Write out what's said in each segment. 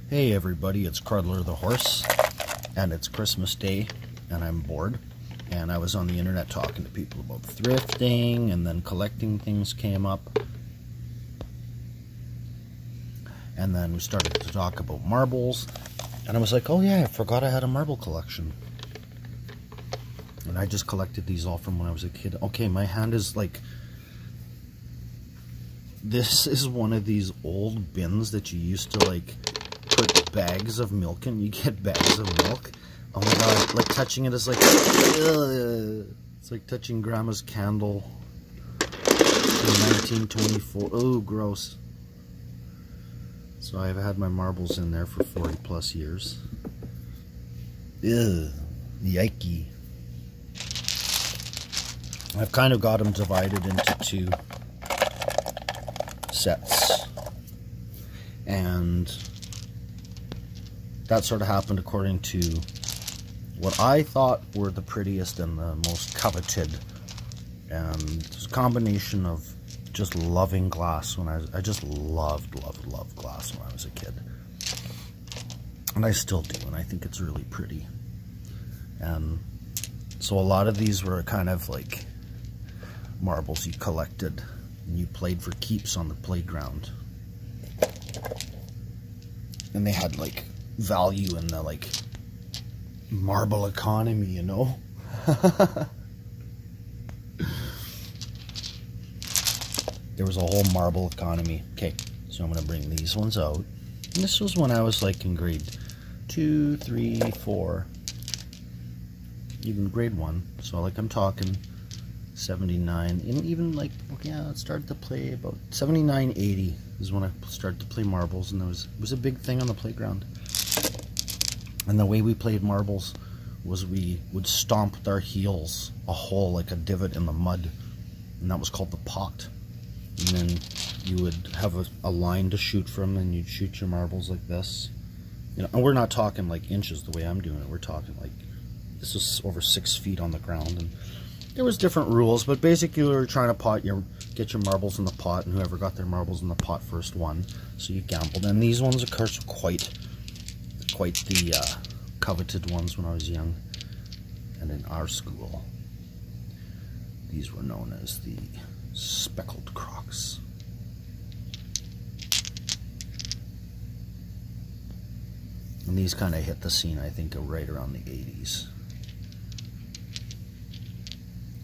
Hey everybody, it's Cruddler the Horse, and it's Christmas Day, and I'm bored, and I was on the internet talking to people about thrifting, and then collecting things came up, and then we started to talk about marbles, and I was like, oh yeah, I forgot I had a marble collection, and I just collected these all from when I was a kid. Okay, my hand is like, this is one of these old bins that you used to like put bags of milk in. You get bags of milk. Oh my god, like touching it is like, ugh. It's like touching grandma's candle in 1924. Oh, gross. So I've had my marbles in there for 40 plus years. Ew, yikey. I've kind of got them divided into two sets, and that sort of happened according to what I thought were the prettiest and the most coveted, and it was a combination of just loving glass when I just loved glass when I was a kid, and I still do, and I think it's really pretty. And so a lot of these were kind of like marbles you collected and you played for keeps on the playground, and they had like value in the like marble economy, you know. There was a whole marble economy. Okay, so I'm gonna bring these ones out, and this was when I was like in grade 2, 3, 4, even grade 1, so like I'm talking 79, and even like, yeah, it started to play about 79, 80 is when I started to play marbles, and it was a big thing on the playground. And the way we played marbles was we would stomp with our heels a hole, like a divot in the mud, and that was called the pot. And then you would have a line to shoot from, and you'd shoot your marbles like this, you know. And we're not talking like inches the way I'm doing it, we're talking like, this was over 6 feet on the ground, and there was different rules, but basically we were trying to get your marbles in the pot, and whoever got their marbles in the pot first won. So you gambled, and these ones, of course, were quite the coveted ones when I was young. And in our school, these were known as the speckled crocs. And these kind of hit the scene, I think, right around the 80s.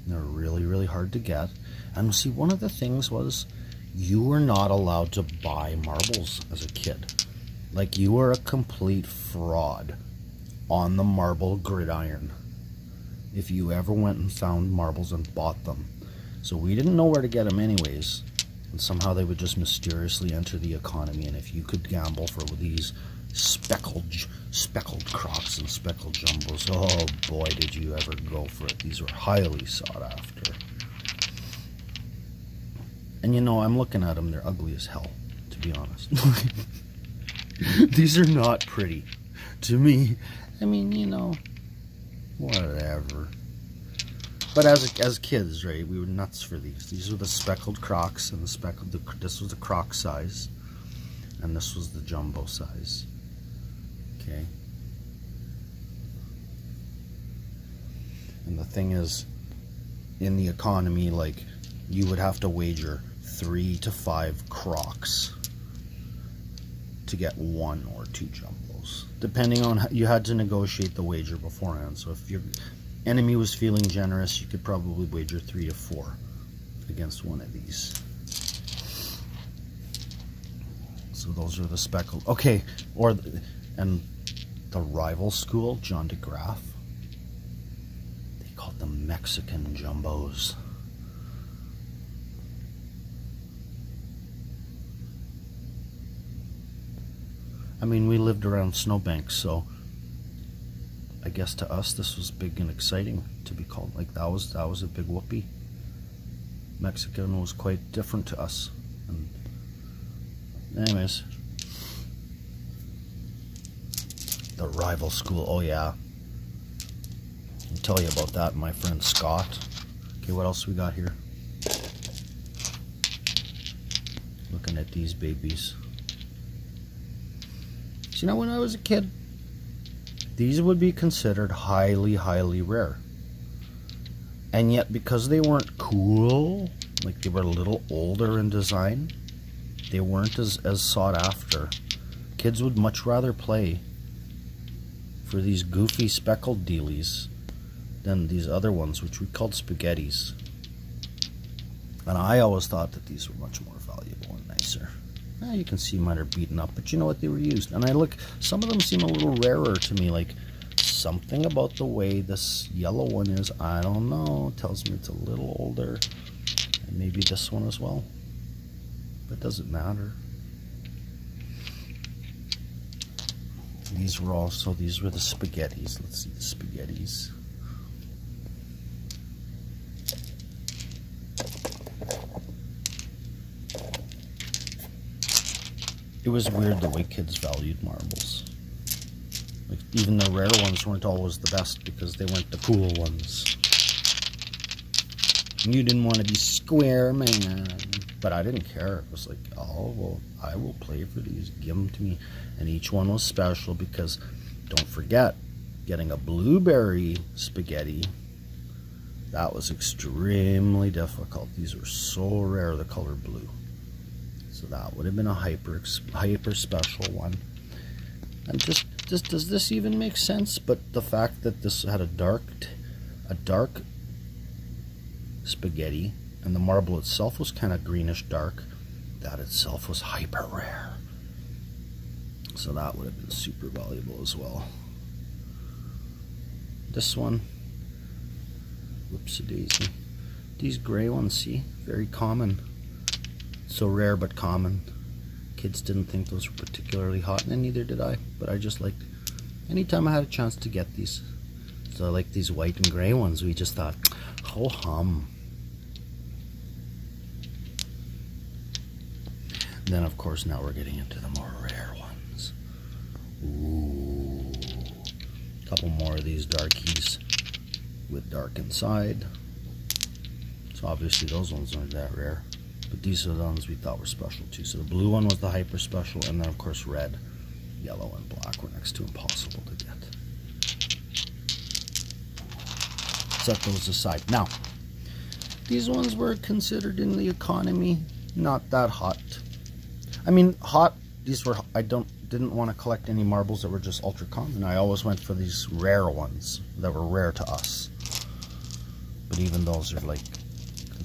They're really, really hard to get. And see, one of the things was you were not allowed to buy marbles as a kid. Like, you were a complete fraud on the marble gridiron if you ever went and found marbles and bought them. So we didn't know where to get them anyways, and somehow they would just mysteriously enter the economy. And if you could gamble for these speckled crocs and speckled jumbos, oh boy, did you ever go for it. These were highly sought after. And you know, I'm looking at them, they're ugly as hell, to be honest. These are not pretty to me. I mean, you know, whatever. But as kids, right, we were nuts for these. These were the speckled crocs, and this was the croc size, and this was the jumbo size. Okay. And the thing is, in the economy, like, you would have to wager 3 to 5 crocs to get 1 or 2 jumbos, depending on how you had to negotiate the wager beforehand. So if your enemy was feeling generous, you could probably wager 3 to 4 against one of these. So those are the speckled. Okay, and the rival school, John DeGraff, they called them Mexican jumbos. I mean, we lived around snowbanks, so I guess to us this was big and exciting to be called. Like, that was a big whoopee. Mexican was quite different to us. And anyways, the rival school. Oh yeah, I'll tell you about that, my friend Scott. Okay, what else we got here? Looking at these babies. See, now when I was a kid, these would be considered highly, highly rare. And yet, because they weren't cool, like they were a little older in design, they weren't as sought after. Kids would much rather play for these goofy speckled dealies than these other ones, which we called spaghettis. And I always thought that these were much more valuable and nicer. Now you can see mine are beaten up, but you know what, they were used. And I look, some of them seem a little rarer to me, like something about the way this yellow one is, I don't know, tells me it's a little older. And maybe this one as well. But it doesn't matter. These were the spaghettis. Let's see the spaghettis. It was weird the way kids valued marbles. Like, even the rare ones weren't always the best because they weren't the cool ones. You didn't want to be square, man. But I didn't care. It was like, oh, well, I will play for these. Give them to me. And each one was special because, don't forget, getting a blueberry spaghetti, that was extremely difficult. These were so rare, the color blue. So that would have been a hyper special one. And just does this even make sense? But the fact that this had a dark spaghetti, and the marble itself was kind of greenish dark, that itself was hyper rare. So that would have been super valuable as well. This one, whoopsie-daisy. These gray ones, see, very common. So rare but common. Kids didn't think those were particularly hot, and neither did I. But I just liked, anytime I had a chance to get these. So I like these white and gray ones. We just thought, ho hum. Then of course now we're getting into the more rare ones. Ooh, a couple more of these darkies with dark inside. So obviously those ones aren't that rare. But these are the ones we thought were special too. So the blue one was the hyper special, and then of course red, yellow, and black were next to impossible to get. Set those aside. Now, these ones were considered in the economy not that hot. I mean, hot. These were. I didn't want to collect any marbles that were just ultra common. I always went for these rare ones that were rare to us. But even those are like.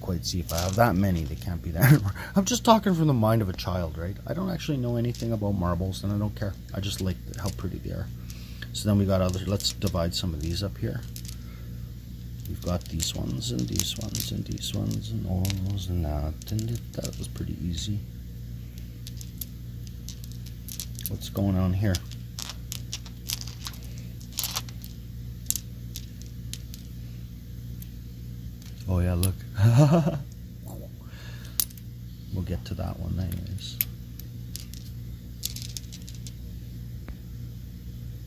Quite see if I have that many, they can't be there. I'm just talking from the mind of a child, right? I don't actually know anything about marbles, and I don't care. I just like how pretty they are. So then we got other. Let's divide some of these up here. We've got these ones and these ones and these ones and all those and that, and that was pretty easy. What's going on here? Oh yeah, look. We'll get to that one anyways.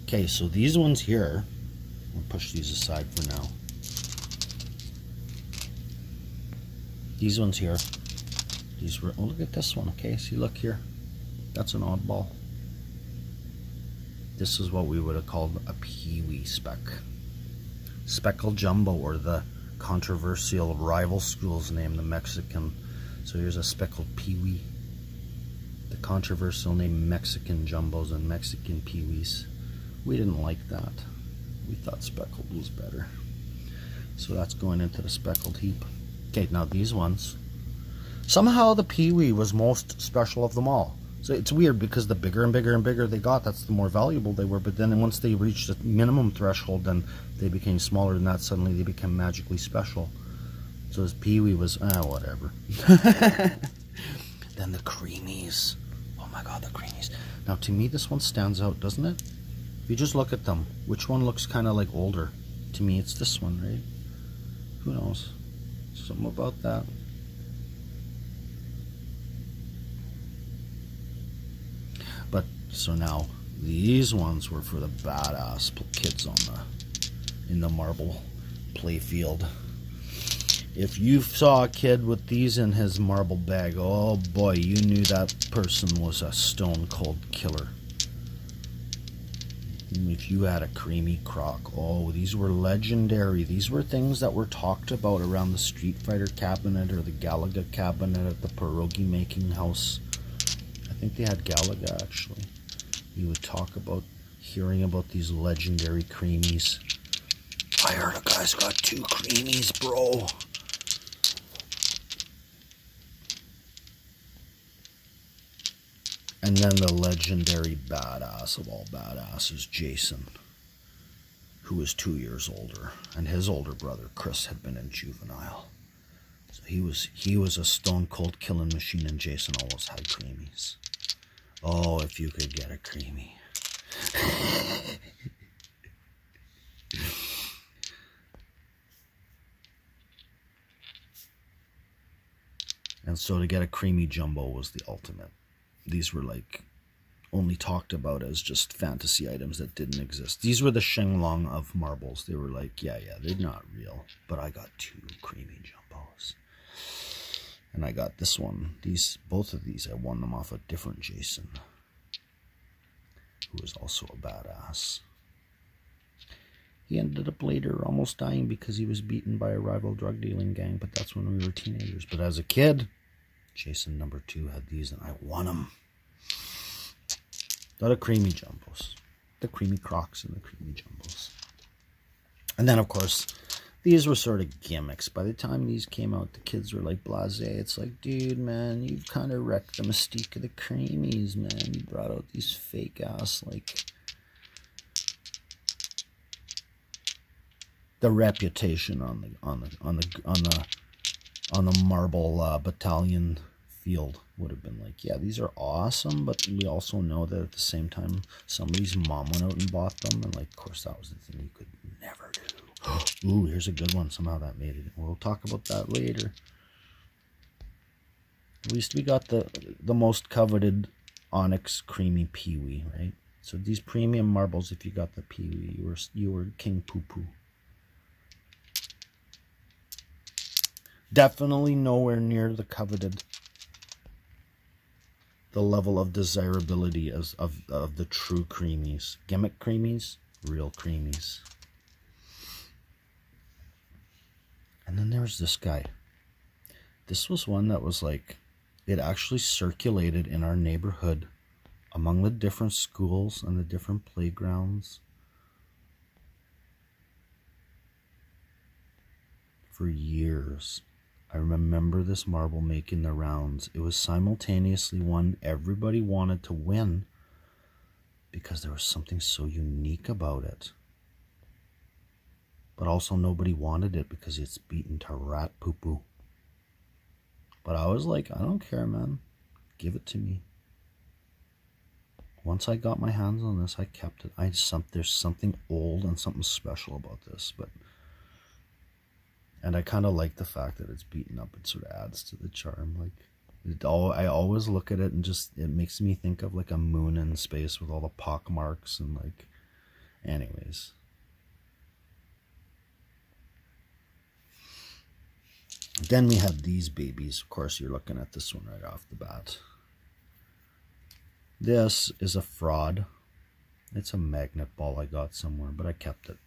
Okay, so these ones here, we'll push these aside for now. These ones here, these were, oh look at this one, okay, see look here. That's an oddball. This is what we would have called a peewee speck. Speckled jumbo, or the controversial rival school's name, the Mexican. So here's a speckled peewee. The controversial name Mexican jumbos and Mexican peewees. We didn't like that. We thought speckled was better. So that's going into the speckled heap. Okay, now these ones. Somehow the peewee was most special of them all. So it's weird because the bigger and bigger and bigger they got, that's the more valuable they were. But then once they reached the minimum threshold, then they became smaller, and that suddenly they became magically special. So his peewee was, whatever. Then the creamies. Oh my god, the creamies. Now to me this one stands out, doesn't it? If you just look at them, which one looks kind of like older? To me it's this one, right? Who knows? Something about that. But so now these ones were for the badass kids in the marble play field. If you saw a kid with these in his marble bag, oh boy, you knew that person was a stone cold killer. If you had a creamy croc, oh, these were legendary. These were things that were talked about around the Street Fighter cabinet or the Galaga cabinet at the pierogi making house. I think they had Galaga, actually. You would talk about hearing about these legendary creamies. I heard a guy's got 2 creamies, bro. And then the legendary badass of all badasses, Jason, who was 2 years older, and his older brother Chris had been in juvenile. So he was a stone cold killing machine, and Jason always had creamies. Oh, if you could get a creamy. And so to get a creamy jumbo was the ultimate. These were like only talked about as just fantasy items that didn't exist. These were the Shenlong of marbles. They were like, yeah, they're not real. But I got 2 creamy jumbos. And I got this one. Both of these, I won them off a different Jason, who was also a badass. He ended up later almost dying because he was beaten by a rival drug dealing gang, but that's when we were teenagers. But as a kid, Jason number 2 had these, and I won them. Got a creamy jumbos, the creamy crocs and the creamy jumbos. And then, of course, these were sort of gimmicks. By the time these came out, the kids were like blasé. It's like, dude, man, you've kind of wrecked the mystique of the creamies, man. You brought out these fake ass, like, the reputation on the marble battalion field would have been like, yeah, these are awesome, but we also know that at the same time somebody's mom went out and bought them, and like, of course, that was the thing you could never do. Ooh, here's a good one. Somehow that made it. We'll talk about that later. At least we got the most coveted onyx creamy peewee, right? So these premium marbles, if you got the peewee, you were king poo poo. Definitely nowhere near the coveted, the level of desirability as of the true creamies. Gimmick creamies, real creamies. And then there's this guy. This was one that was like, it actually circulated in our neighborhood among the different schools and the different playgrounds for years. I remember this marble making the rounds. It was simultaneously one everybody wanted to win because there was something so unique about it. But also nobody wanted it because it's beaten to rat poo-poo. But I was like, I don't care, man. Give it to me. Once I got my hands on this, I kept it. There's something old and something special about this, and I kind of like the fact that it's beaten up. It sort of adds to the charm. Like, I always look at it and just, it makes me think of like a moon in space with all the pock marks and like, anyways. Then we have these babies. Of course, you're looking at this one right off the bat. This is a fraud. It's a magnet ball I got somewhere, but I kept it.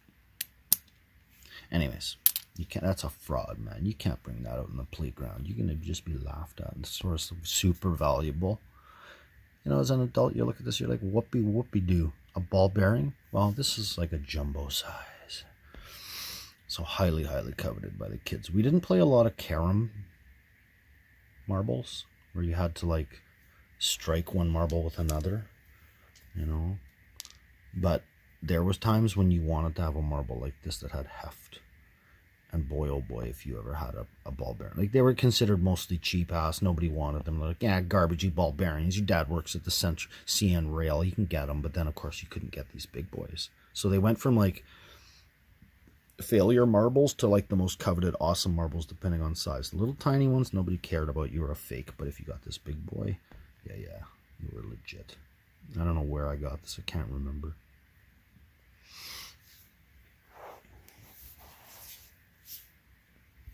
Anyways, you can't. That's a fraud, man. You can't bring that out in the playground. You're gonna just be laughed at. It's sort of super valuable. You know, as an adult, you look at this, you're like, whoopie doo. A ball bearing? Well, this is like a jumbo size. So highly, highly coveted by the kids. We didn't play a lot of carom marbles where you had to like strike one marble with another, you know. But there was times when you wanted to have a marble like this that had heft. And boy, oh boy, if you ever had a ball bearing. Like, they were considered mostly cheap ass. Nobody wanted them. They're like, yeah, garbagey ball bearings. Your dad works at the CN Rail. You can get them. But then, of course, you couldn't get these big boys. So they went from, like, failure marbles to, like, the most coveted awesome marbles, depending on size. The little tiny ones, nobody cared about. You were a fake. But if you got this big boy, yeah, you were legit. I don't know where I got this. I can't remember.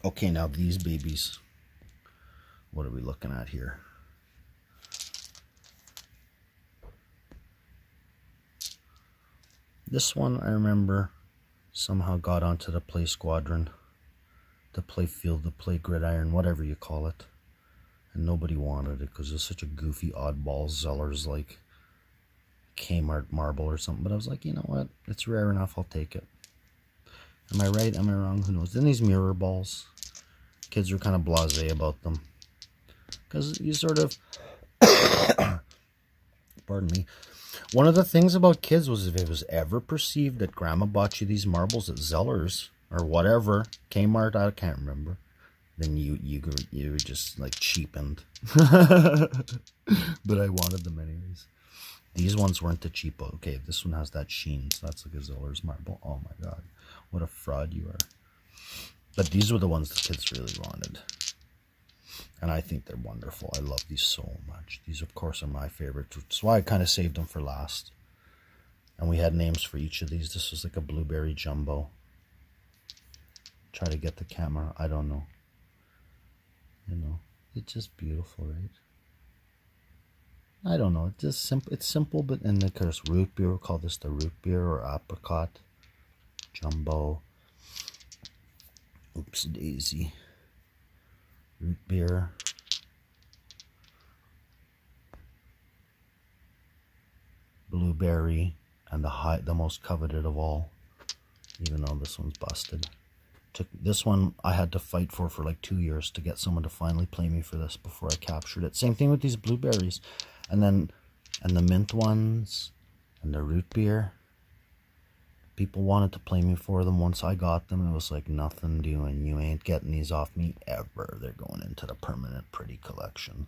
Okay, now these babies. What are we looking at here? This one I remember somehow got onto the play squadron, the play field, the play gridiron, whatever you call it. And nobody wanted it because it's such a goofy oddball Zeller's like Kmart marble or something. But I was like, you know what? It's rare enough. I'll take it. Am I right? Am I wrong? Who knows? Then these mirror balls. Kids are kind of blasé about them. Because you sort of... Pardon me. One of the things about kids was if it was ever perceived that Grandma bought you these marbles at Zeller's or whatever, Kmart, I can't remember, then you were just like cheapened. But I wanted them anyways. These ones weren't the cheapo. Okay, this one has that sheen, so that's like a Zeller's marble. Oh my god, what a fraud you are. But these were the ones the kids really wanted. And I think they're wonderful. I love these so much. These, of course, are my favorites, which is why I kind of saved them for last. And we had names for each of these. This was like a blueberry jumbo. Try to get the camera. I don't know. You know, it's just beautiful, right? I don't know. It's just simple. It's simple, but and of course, root beer. We'll call this the root beer or apricot jumbo. Oops, daisy. Root beer. Blueberry, and the most coveted of all, even though this one's busted. This one I had to fight for like 2 years to get someone to finally play me for this before I captured it. Same thing with these blueberries, and the mint ones, and the root beer. People wanted to play me for them. Once I got them, it was like nothing doing. You ain't getting these off me ever. They're going into the permanent pretty collection.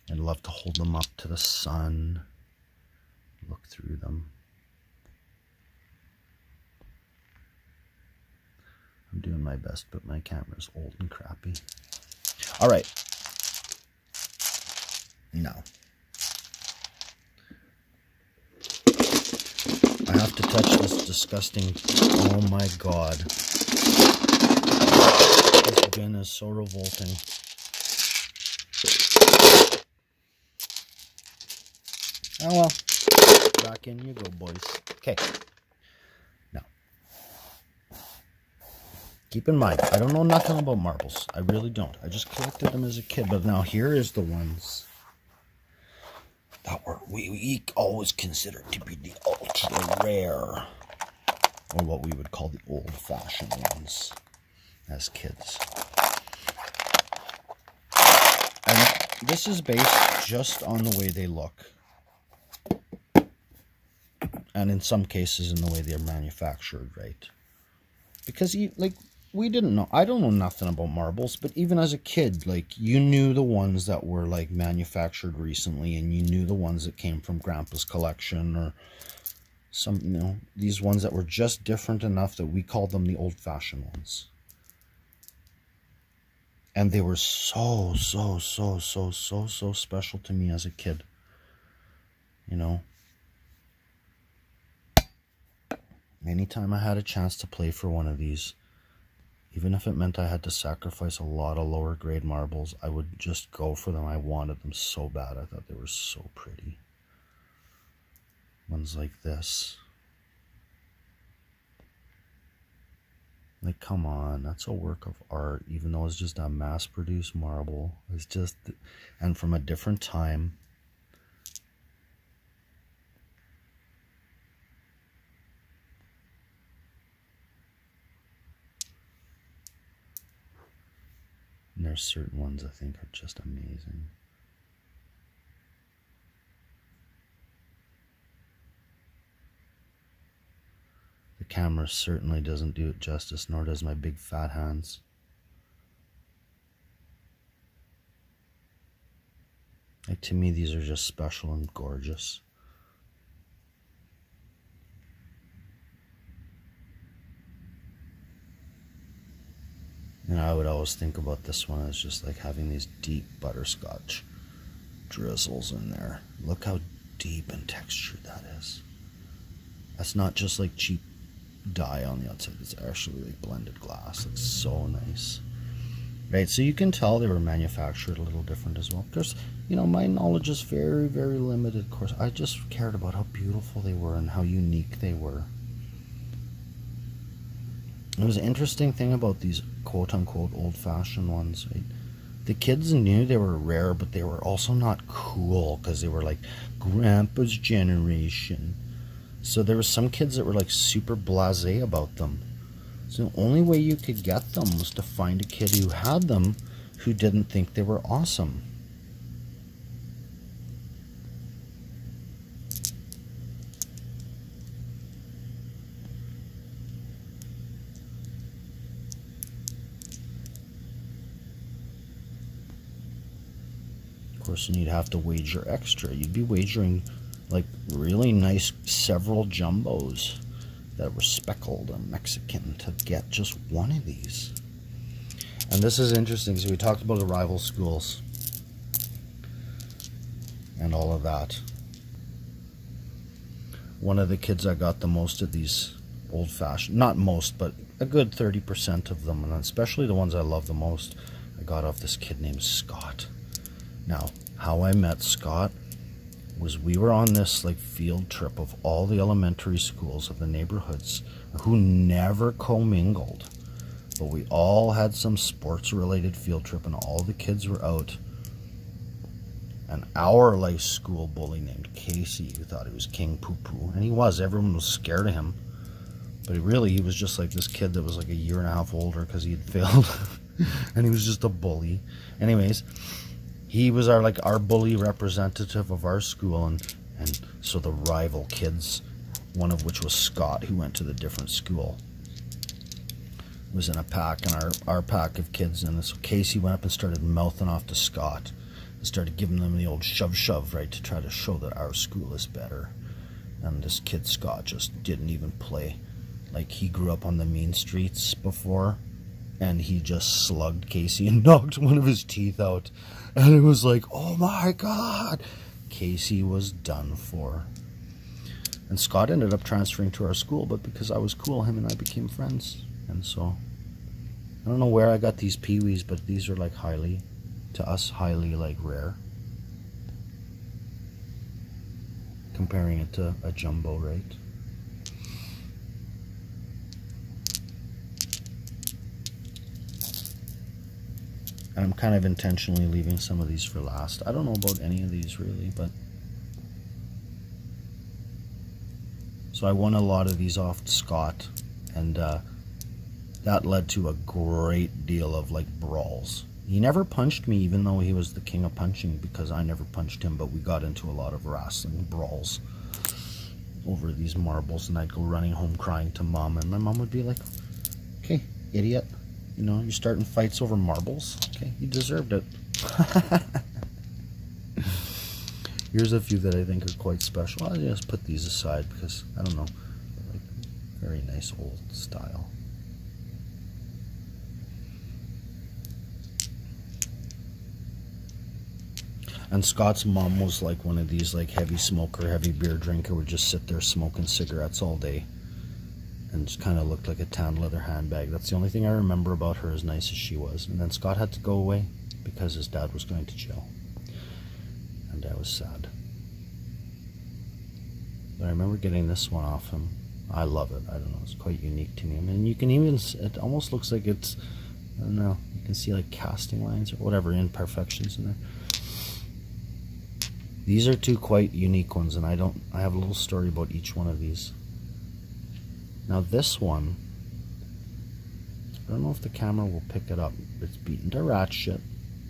I'd love to hold them up to the sun, look through them. I'm doing my best, but my camera's old and crappy. All right. Now, I have to touch this disgusting, oh my god. This bin is so revolting. Oh well, back in you go, boys. Okay, now, keep in mind, I don't know nothing about marbles. I really don't. I just collected them as a kid, but now here is the ones that were we always considered to be the ultra rare, or what we would call the old-fashioned ones as kids. And this is based just on the way they look, and in some cases in the way they're manufactured, right? Because we didn't know. I don't know nothing about marbles, but even as a kid, like, you knew the ones that were like manufactured recently, and you knew the ones that came from Grandpa's collection, or some, you know, these ones that were just different enough that we called them the old-fashioned ones. And they were so special to me as a kid. You know? Anytime I had a chance to play for one of these, even if it meant I had to sacrifice a lot of lower grade marbles, I would just go for them. I wanted them so bad. I thought they were so pretty. Ones like this. Like, come on, that's a work of art, even though it's just a mass-produced marble. It's just, and from a different time. And there's certain ones I think are just amazing. The camera certainly doesn't do it justice, nor does my big fat hands. Like, to me, these are just special and gorgeous. And I would always think about this one as just like having these deep butterscotch drizzles in there. Look how deep and textured that is. That's not just like cheap dye on the outside. It's actually like blended glass. It's so nice. right? So you can tell they were manufactured a little different as well. Of course, you know, my knowledge is very, very limited. Of course, I just cared about how beautiful they were and how unique they were. It was an interesting thing about these quote-unquote old-fashioned ones, right? The kids knew they were rare, but they were also not cool because they were like Grandpa's generation. So there were some kids that were like super blasé about them. So the only way you could get them was to find a kid who had them who didn't think they were awesome. Of course, and you'd have to wager extra. You'd be wagering like really nice several jumbos that were speckled and Mexican to get just one of these. And this is interesting. So we talked about the rival schools and all of that. One of the kids I got the most of these old-fashioned, not most, but a good 30% of them, and especially the ones I love the most, I got off this kid named Scott. Now, how I met Scott was we were on this like field trip of all the elementary schools of the neighborhoods who never commingled, but we all had some sports related field trip and all the kids were out. And our like school bully named Casey, who thought he was King Poo Poo, and he was, everyone was scared of him, but he was just like this kid that was like a year and a half older because he had failed and he was just a bully. Anyways, he was our bully representative of our school, and so the rival kids, one of which was Scott, who went to the different school, was in a pack, and our pack of kids, and so Casey went up and started mouthing off to Scott and started giving them the old shove, right, to try to show that our school is better. And this kid Scott just didn't even play. Like, he grew up on the mean streets before, and he just slugged Casey and knocked one of his teeth out. And it was like, oh my God, Casey was done for. And Scott ended up transferring to our school, but because I was cool, him and I became friends. And so, I don't know where I got these peewees, but these are like highly like rare. Comparing it to a jumbo, right? And I'm kind of intentionally leaving some of these for last. I don't know about any of these really, but... So I won a lot of these off Scott, and that led to a great deal of like brawls. He never punched me, even though he was the king of punching, because I never punched him, but we got into a lot of wrestling brawls over these marbles, and I'd go running home crying to Mom, and my mom would be like, okay, idiot. You know, you're starting fights over marbles? Okay, you deserved it. Here's a few that I think are quite special. I'll just put these aside because, I don't know, like, very nice old style. And Scott's mom was like one of these like heavy smoker, heavy beer drinker, would just sit there smoking cigarettes all day. And just kind of looked like a tan leather handbag. That's the only thing I remember about her, as nice as she was. And then Scott had to go away because his dad was going to jail. And I was sad. But I remember getting this one off him. I love it. I don't know. It's quite unique to me. I mean, you can even... It almost looks like it's... I don't know. You can see like casting lines or whatever imperfections in there. These are two quite unique ones, and I have a little story about each one of these. Now this one, I don't know if the camera will pick it up. It's beaten to rat shit,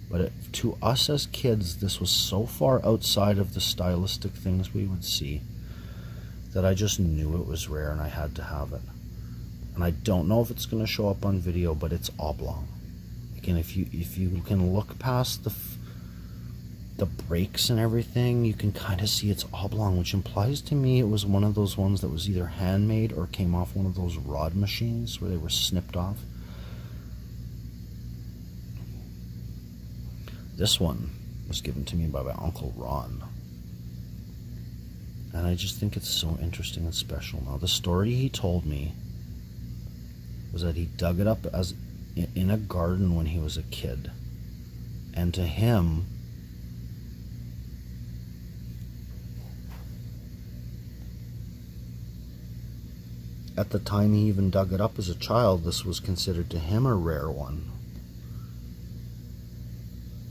but to us as kids, this was so far outside of the stylistic things we would see that I just knew it was rare and I had to have it. And I don't know if it's going to show up on video, but it's oblong. Again, if you can look past the breaks and everything, you can kind of see it's oblong, which implies to me it was one of those ones that was either handmade or came off one of those rod machines where they were snipped off. This one was given to me by my Uncle Ron, and I just think it's so interesting and special. Now, the story he told me was that he dug it up as in a garden when he was a kid. And to him, at the time he even dug it up as a child, this was considered to him a rare one.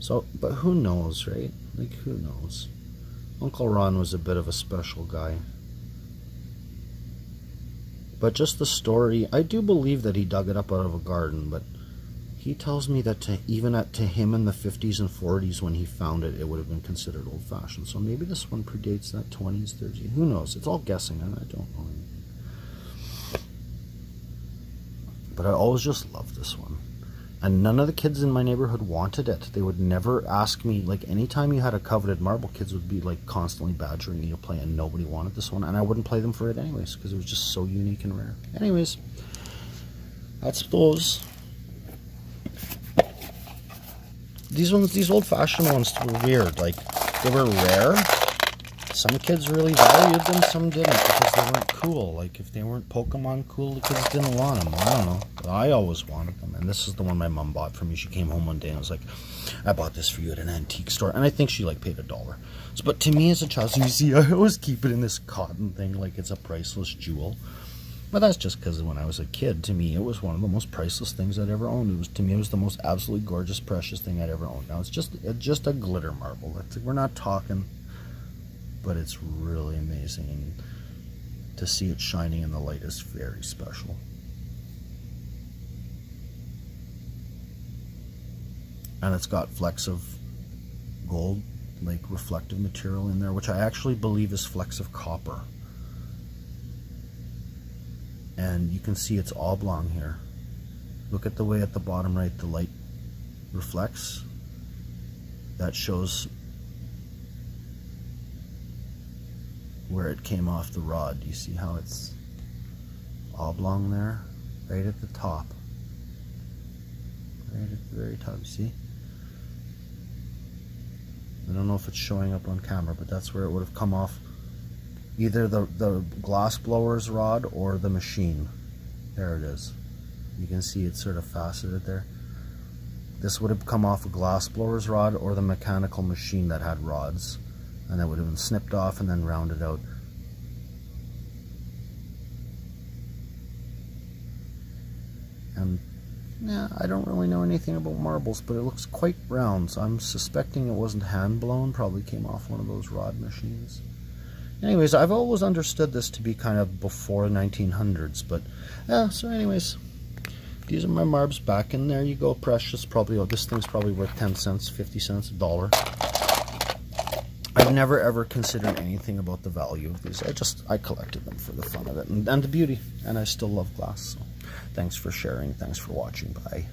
So, but who knows, right? Like, who knows? Uncle Ron was a bit of a special guy. But just the story, I do believe that he dug it up out of a garden, but he tells me that even to him in the 50s and 40s when he found it, it would have been considered old-fashioned. So maybe this one predates that 20s, 30s. Who knows? It's all guessing, and I don't know. But I always just loved this one. And none of the kids in my neighborhood wanted it. They would never ask me, like, anytime you had a coveted marble, kids would be, like, constantly badgering me to play, and nobody wanted this one. And I wouldn't play them for it anyways, because it was just so unique and rare. Anyways, that's those. These old-fashioned ones were weird. Like, they were rare. Some kids really valued them, some didn't, because they weren't cool. Like, if they weren't Pokemon cool, the kids didn't want them. I don't know. But I always wanted them. And this is the one my mom bought for me. She came home one day and was like, I bought this for you at an antique store. And I think she, like, paid $1. So, but to me as a child, so you see, I always keep it in this cotton thing like it's a priceless jewel. But that's just because when I was a kid, to me, it was one of the most priceless things I'd ever owned. To me, it was the most absolutely gorgeous, precious thing I'd ever owned. Now, it's just a glitter marble. We're not talking... But it's really amazing, and to see it shining in the light is very special. And it's got flecks of gold, like reflective material in there, which I actually believe is flecks of copper. And you can see it's oblong here. Look at the way at the bottom right the light reflects. That shows where it came off the rod. You see how it's oblong there? Right at the top. Right at the very top, you see? I don't know if it's showing up on camera, but that's where it would have come off. Either the glass blower's rod or the machine. There it is. You can see it's sort of faceted there. This would have come off a glass blower's rod or the mechanical machine that had rods. And that would have been snipped off and then rounded out. And yeah, I don't really know anything about marbles, but it looks quite round, so I'm suspecting it wasn't hand blown, probably came off one of those rod machines. Anyways, I've always understood this to be kind of before 1900s, but yeah, so anyways, these are my marbs back, and there you go, precious. Probably, oh, this thing's probably worth 10 cents, 50 cents, $1. I've never ever considered anything about the value of these. I collected them for the fun of it and the beauty, and I still love glass. So thanks for sharing, thanks for watching, bye.